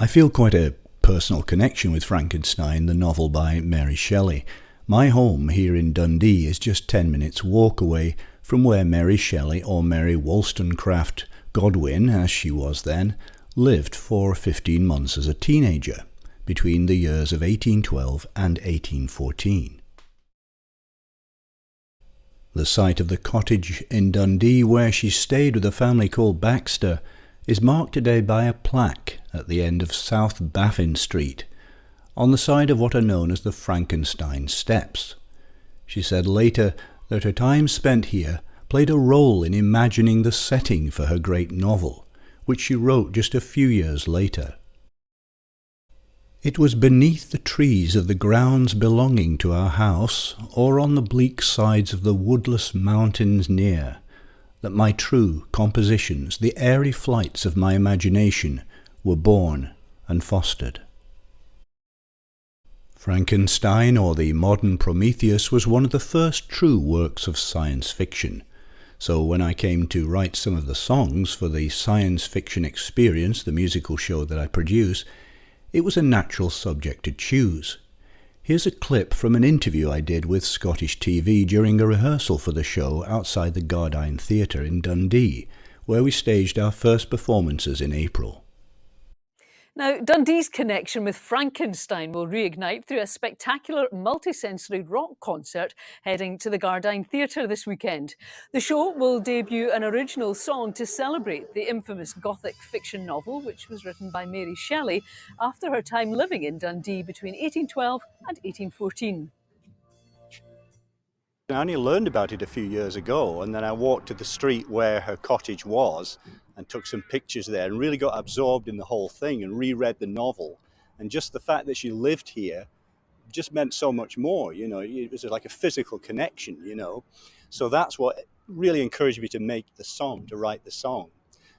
I feel quite a personal connection with Frankenstein, the novel by Mary Shelley. My home here in Dundee is just 10 minutes walk away from where Mary Shelley, or Mary Wollstonecraft Godwin as she was then, lived for 15 months as a teenager, between the years of 1812 and 1814. The site of the cottage in Dundee where she stayed with a family called Baxter is marked today by a plaque at the end of South Baffin Street, on the side of what are known as the Frankenstein Steps. She said later that her time spent here played a role in imagining the setting for her great novel, which she wrote just a few years later. It was beneath the trees of the grounds belonging to our house, or on the bleak sides of the woodless mountains near, that my true compositions, the airy flights of my imagination, were born and fostered. Frankenstein, or the modern Prometheus, was one of the first true works of science fiction. So when I came to write some of the songs for the Science Fiction Experience, the musical show that I produce, it was a natural subject to choose. Here's a clip from an interview I did with Scottish TV during a rehearsal for the show outside the Gardyne Theatre in Dundee, where we staged our first performances in April. Now, Dundee's connection with Frankenstein will reignite through a spectacular multisensory rock concert heading to the Gardyne Theatre this weekend. The show will debut an original song to celebrate the infamous Gothic fiction novel, which was written by Mary Shelley after her time living in Dundee between 1812 and 1814. I only learned about it a few years ago, and then I walked to the street where her cottage was and took some pictures there and really got absorbed in the whole thing and reread the novel. And just the fact that she lived here just meant so much more, you know. It was like a physical connection, you know. So that's what really encouraged me to make the song, to write the song.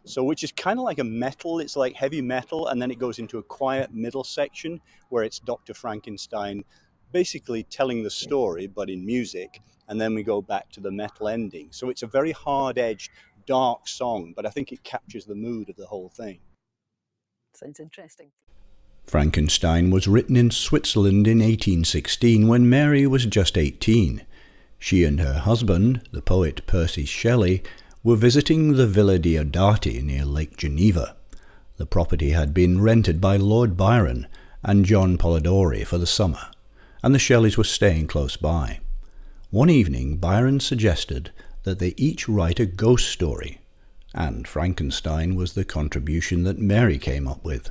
So which is kind of like a metal, it's like heavy metal, and then it goes into a quiet middle section where it's Dr. Frankenstein basically telling the story, but in music, and then we go back to the metal ending. So it's a very hard-edged, dark song, but I think it captures the mood of the whole thing. Sounds interesting. Frankenstein was written in Switzerland in 1816 when Mary was just 18. She and her husband, the poet Percy Shelley, were visiting the Villa Diodati near Lake Geneva. The property had been rented by Lord Byron and John Polidori for the summer, and the Shelleys were staying close by. One evening, Byron suggested that they each write a ghost story, and Frankenstein was the contribution that Mary came up with.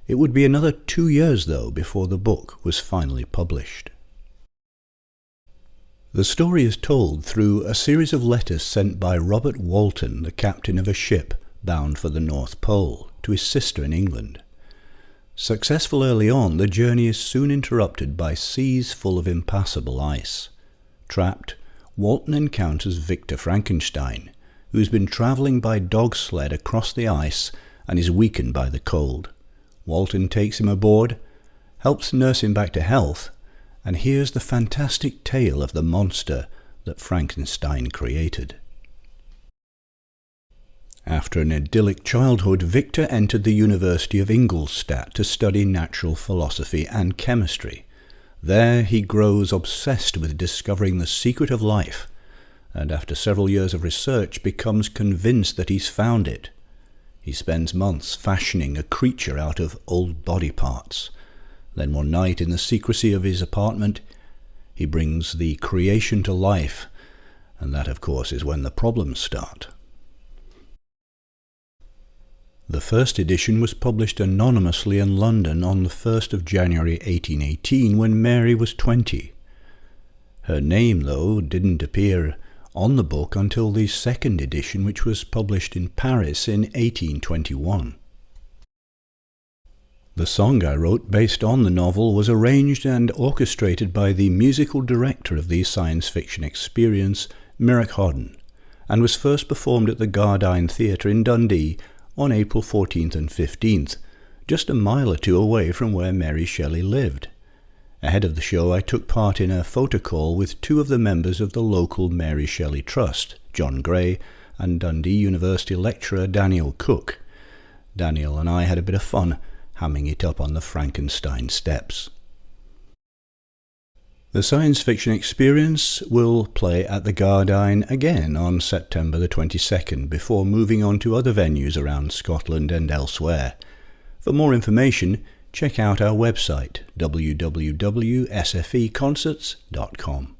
It would be another 2 years, though, before the book was finally published. The story is told through a series of letters sent by Robert Walton, the captain of a ship bound for the North Pole, to his sister in England. Successful early on, the journey is soon interrupted by seas full of impassable ice. Trapped, Walton encounters Victor Frankenstein, who has been travelling by dog sled across the ice and is weakened by the cold. Walton takes him aboard, helps nurse him back to health, and hears the fantastic tale of the monster that Frankenstein created. After an idyllic childhood, Victor entered the University of Ingolstadt to study natural philosophy and chemistry. There he grows obsessed with discovering the secret of life, and after several years of research becomes convinced that he's found it. He spends months fashioning a creature out of old body parts. Then one night, in the secrecy of his apartment, he brings the creation to life, and that, of course, is when the problems start. The first edition was published anonymously in London on the 1st of January 1818 when Mary was 20. Her name, though, didn't appear on the book until the second edition, which was published in Paris in 1821. The song I wrote based on the novel was arranged and orchestrated by the musical director of the Science Fiction Experience, Mirek Hodun, and was first performed at the Gardyne Theatre in Dundee on April 14th and 15th, just a mile or two away from where Mary Shelley lived. Ahead of the show, I took part in a photo call with two of the members of the local Mary Shelley Trust, John Gray and Dundee University lecturer Daniel Cook. Daniel and I had a bit of fun hamming it up on the Frankenstein steps. The science fiction experience will play at the Gardyne again on September the 22nd before moving on to other venues around Scotland and elsewhere. For more information, check out our website www.sfeconcerts.com.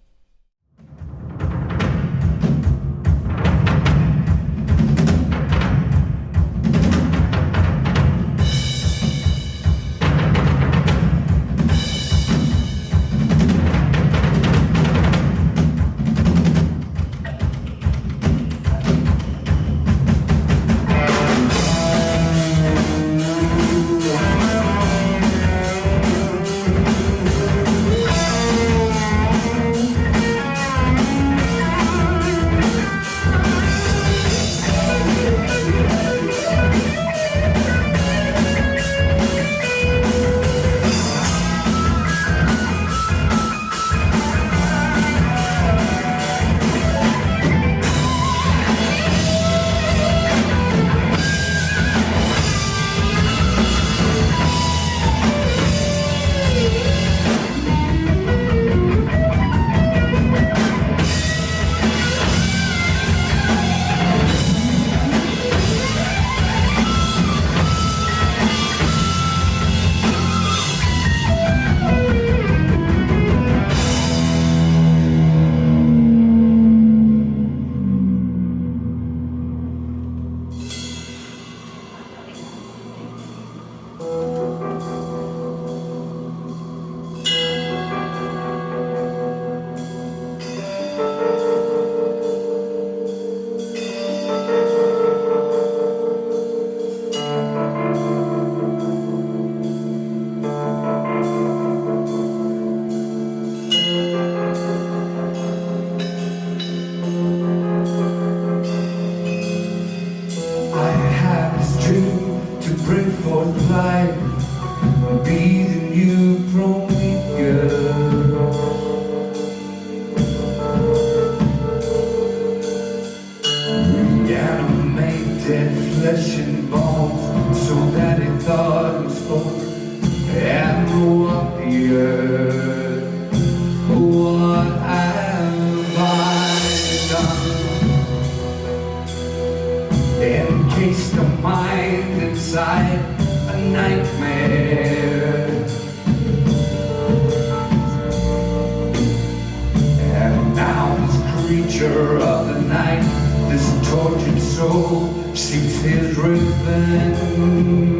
This tortured soul shoots his revenge.